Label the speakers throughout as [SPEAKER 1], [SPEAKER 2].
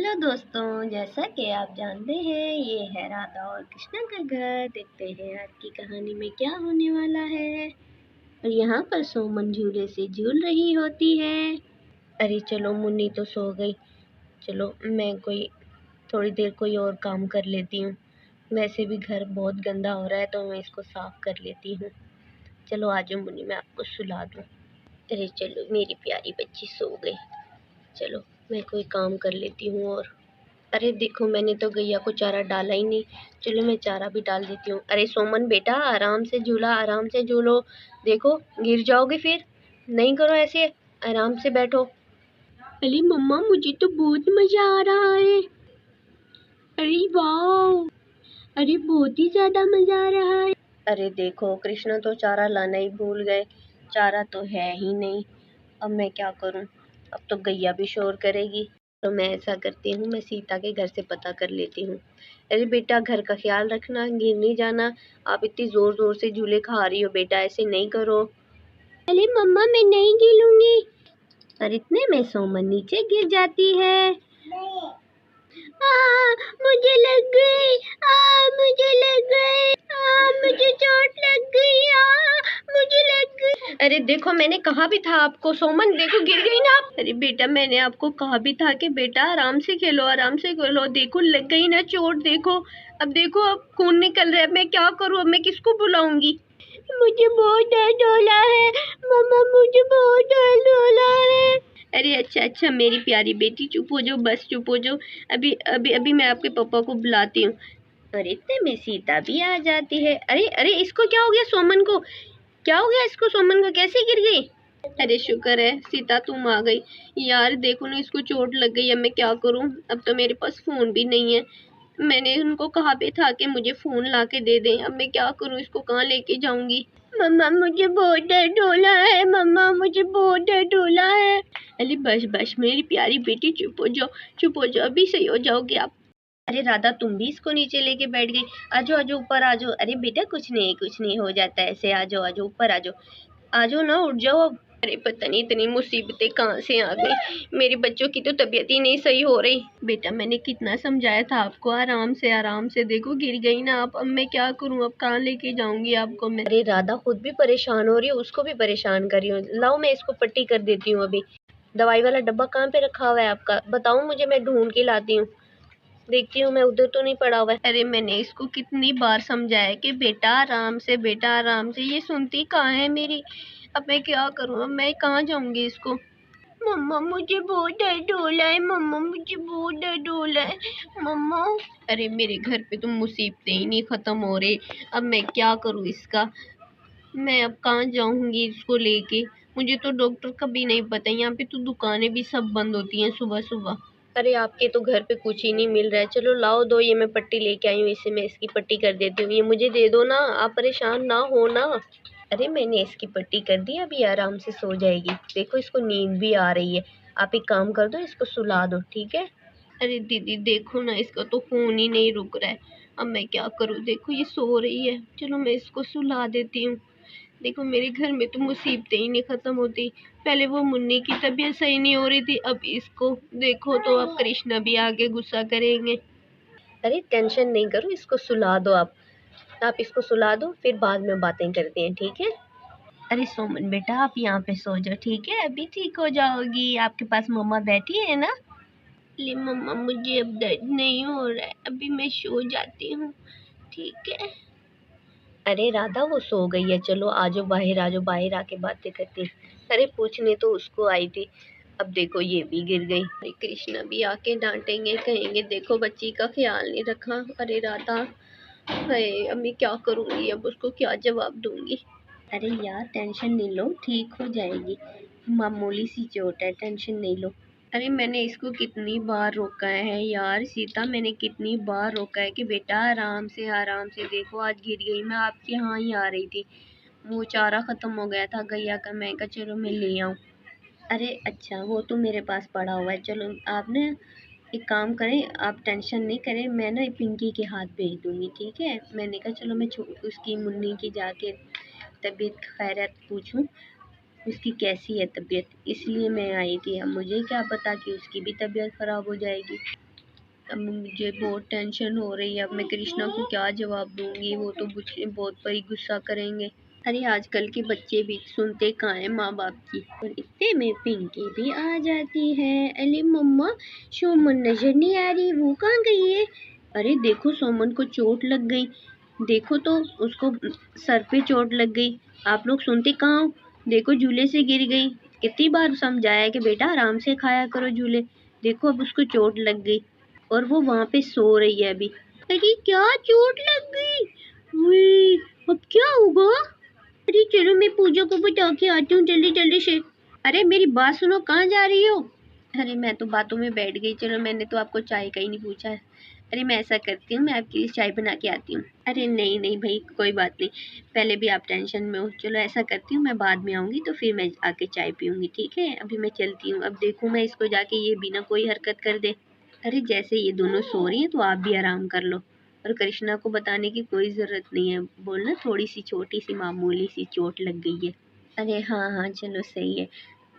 [SPEAKER 1] Hello दोस्तों, जैसा कि आप जानते हैं ये है राधा और कृष्णा का घर। देखते हैं आज की कहानी में क्या होने वाला है। और यहाँ पर सोमन झूले से झूल रही होती है। अरे चलो, मुन्नी तो सो गई। चलो मैं कोई थोड़ी देर कोई और काम कर लेती हूँ। वैसे भी घर बहुत गंदा हो रहा है तो मैं इसको साफ कर लेती हूँ। चलो आ जाओ मुन्नी, मैं आपको सुला दूँ। अरे चलो, मेरी प्यारी बच्ची सो गई। चलो मैं कोई काम कर लेती हूँ। और अरे देखो, मैंने तो गैया को चारा डाला ही नहीं। चलो मैं चारा भी डाल देती हूँ। अरे सोमन बेटा, आराम से झूला, आराम से झूलो। देखो गिर जाओगे फिर। नहीं करो ऐसे, आराम से बैठो। अरे मम्मा, मुझे तो बहुत मजा आ रहा है। अरे वाह, अरे बहुत ही ज्यादा मजा आ रहा है। अरे देखो, कृष्णा तो चारा लाना ही भूल गए। चारा तो है ही नहीं। अब मैं क्या करूं? अब तो गैया भी शोर करेगी। तो मैं ऐसा करती हूँ, मैं सीता के घर से पता कर लेती हूँ। अरे बेटा, घर का ख्याल रखना, गिर नहीं जाना। आप इतनी जोर जोर से झूले खा रही हो बेटा, ऐसे नहीं करो। अरे मम्मा, मैं नहीं गिरूंगी। और इतने में सोमन नीचे गिर जाती है। मुझे लग गई। मुझे लग गई। मुझे चोट लग गई। मुझे लग गई। अरे देखो, मैंने कहा भी था आपको। सोमन देखो, गिर गई ना आप। अरे बेटा, मैंने आपको कहा भी था कि बेटा आराम से खेलो, आराम से खेलो। देखो लग गई ना चोट। देखो अब, देखो अब खून निकल रहा है। मैं क्या करूँ? अब मैं किसको बुलाऊंगी? मुझे बहुत दर्द हो रहा है मम्मा, मुझे बहुत दर्द हो रहा है। अरे अच्छा अच्छा, मेरी प्यारी बेटी, चुप हो जाओ, बस चुप हो जाओ। अभी अभी अभी मैं आपके पापा को बुलाती हूँ। और इतने में सीता भी आ जाती है। अरे अरे, इसको क्या हो गया? सोमन को क्या हो गया? इसको सोमन को कैसे गिर गई? अरे शुक्र है सीता तुम आ गई। यार देखो ना, इसको चोट लग गई। अब मैं क्या करूं? अब तो मेरे पास फोन भी नहीं है। मैंने उनको कहा भी था कि मुझे फोन ला के दे दें। अब मैं क्या करूं? इसको कहाँ लेके जाऊंगी? मम्मा, मुझे बहुत दर्द हो रहा है। मम्मा, मुझे बहुत दर्द हो रहा है। अरे बस बस मेरी प्यारी बेटी, चुप हो जाओ, चुप हो जाओ, अभी सही हो जाओगे आप। अरे राधा, तुम भी इसको नीचे लेके बैठ गई। आजो आजो, ऊपर आजो। अरे बेटा, कुछ नहीं कुछ नहीं, हो जाता है ऐसे। आजो आजो, ऊपर आजो। आजो ना, उठ जाओ अब। अरे पता नहीं इतनी मुसीबतें कहाँ से आ गई। मेरे बच्चों की तो तबीयत ही नहीं सही हो रही। बेटा, मैंने कितना समझाया था आपको, आराम से आराम से। देखो गिर गई ना आप। अब मैं क्या करूँ? अब कहाँ लेके जाऊंगी आपको मैं? अरे राधा खुद भी परेशान हो रही है, उसको भी परेशान कर रही हूँ। लाओ मैं इसको पट्टी कर देती हूँ अभी। दवाई वाला डब्बा कहाँ पे रखा हुआ है आपका? बताओ मुझे, मैं ढूंढ के लाती हूँ। देखती हूँ मैं, उधर तो नहीं पड़ा हुआ है। अरे मैंने इसको कितनी बार समझाया कि बेटा आराम से, बेटा आराम से। ये सुनती कहाँ है मेरी? अब मैं क्या करूँ? अब मैं कहाँ जाऊंगी इसको? मम्मा, मुझे बहुत दर्द हो रहा है। मम्मा, मुझे बहुत दर्द हो रहा है। मम्मा, अरे मेरे घर पे तो मुसीबतें ही नहीं खत्म हो रही। अब मैं क्या करूँ इसका? मैं अब कहाँ जाऊंगी इसको लेके? मुझे तो डॉक्टर का भी नहीं पता। यहाँ पे तो दुकानें भी सब बंद होती हैं सुबह सुबह। अरे आपके तो घर पे कुछ ही नहीं मिल रहा है। चलो लाओ, दो, ये मैं पट्टी लेके आई हूँ, इससे मैं इसकी पट्टी कर देती हूँ। ये मुझे दे दो ना, आप परेशान ना हो ना। अरे मैंने इसकी पट्टी कर दी, अभी आराम से सो जाएगी। देखो इसको नींद भी आ रही है। आप एक काम कर दो, इसको सुला दो, ठीक है? अरे दीदी देखो ना, इसका तो खून ही नहीं रुक रहा है। अब मैं क्या करूँ? देखो ये सो रही है। चलो मैं इसको सुला देती हूँ। देखो मेरे घर में तो मुसीबतें ही नहीं खत्म होती। पहले वो मुन्नी की तबीयत सही नहीं हो रही थी, अब इसको देखो तो अब कृष्णा भी आगे गुस्सा करेंगे। अरे टेंशन नहीं करो, इसको सुला दो आप इसको सुला दो, फिर बाद में बातें करते हैं, ठीक है? अरे सोमन बेटा, आप यहाँ पे सो जाओ, ठीक है? अभी ठीक हो जाओगी। आपके पास मम्मा बैठी है ना? ले मम्मा, मुझे अब दर्द नहीं हो रहा है, अभी मैं सो जाती हूँ, ठीक है? अरे राधा, वो सो गई है। चलो आजो बाहर, आजो बाहर आके बातें करती हैं। अरे पूछने तो उसको आई थी। अब देखो ये भी गिर गई। अरे कृष्णा भी आके डांटेंगे, कहेंगे देखो बच्ची का ख्याल नहीं रखा। अरे राधा, हाय अब मैं क्या करूँगी? अब उसको क्या जवाब दूंगी? अरे यार टेंशन नहीं लो, ठीक हो जाएगी। मामूली सी चोट है, टेंशन नहीं लो। अरे मैंने इसको कितनी बार रोका है यार सीता, मैंने कितनी बार रोका है कि बेटा आराम से आराम से। देखो आज गिर गई। मैं आपके यहाँ ही आ रही थी, वो चारा ख़त्म हो गया था गैया का। मैं कहा चलो मैं ले आऊँ। अरे अच्छा, वो तो मेरे पास पड़ा हुआ है। चलो आप ना एक काम करें, आप टेंशन नहीं करें, मैं ना पिंकी के हाथ भेज दूँगी, ठीक है? मैंने कहा चलो मैं उसकी मुन्नी की जाके तबीयत खैरियत पूछूं, उसकी कैसी है तबीयत, इसलिए मैं आई थी। अब मुझे क्या पता कि उसकी भी तबीयत ख़राब हो जाएगी। अब मुझे बहुत टेंशन हो रही है। अब मैं कृष्णा को क्या जवाब दूंगी, वो तो मुझे बहुत बड़ी गुस्सा करेंगे। अरे आजकल के बच्चे भी सुनते कहाँ हैं माँ बाप की। और इतने में पिंकी भी आ जाती है। अरे मम्मा, सुमन नजर नहीं आ रही, वो कहाँ गई है? अरे देखो सोमन को चोट लग गई, देखो तो उसको सर पे चोट लग गई। आप लोग सुनते कहाँ हो? देखो झूले से गिर गई। कितनी बार समझाया कि बेटा आराम से खाया करो झूले। देखो अब उसको चोट लग गई और वो वहाँ पे सो रही है अभी। अरे क्या चोट लग गई? हुई, अब क्या होगा? अरे चलो मैं पूजा को बता के आती हूँ जल्दी जल्दी से। अरे मेरी बात सुनो, कहाँ जा रही हो? अरे मैं तो बातों में बैठ गई। चलो मैंने तो आपको चाय का ही नहीं पूछा है। अरे मैं ऐसा करती हूँ, मैं आपके लिए चाय बना के आती हूँ। अरे नहीं नहीं भाई, कोई बात नहीं, पहले भी आप टेंशन में हो। चलो ऐसा करती हूँ, मैं बाद में आऊँगी तो फिर मैं आके चाय पीऊँगी, ठीक है? अभी मैं चलती हूँ। अब देखूँ मैं इसको जाके ये बिना कोई हरकत कर दे। अरे जैसे ये दोनों सो रही हैं तो आप भी आराम कर लो। और कृष्णा को बताने की कोई ज़रूरत नहीं है, बोलना थोड़ी सी छोटी सी मामूली सी चोट लग गई है। अरे हाँ हाँ चलो सही है।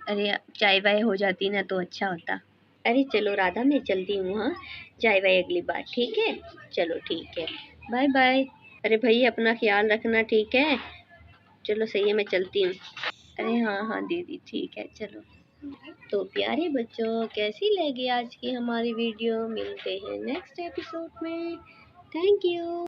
[SPEAKER 1] अरे चाय वाय हो जाती ना तो अच्छा होता। अरे चलो राधा, मैं चलती हूँ। हाँ, चाय वाय अगली बार, ठीक है? चलो ठीक है, बाय बाय। अरे भाई अपना ख्याल रखना, ठीक है? चलो सही है, मैं चलती हूँ। अरे हाँ हाँ दीदी, ठीक है चलो। तो प्यारे बच्चों, कैसी लगी आज की हमारी वीडियो? मिलते हैं नेक्स्ट एपिसोड में। Thank you.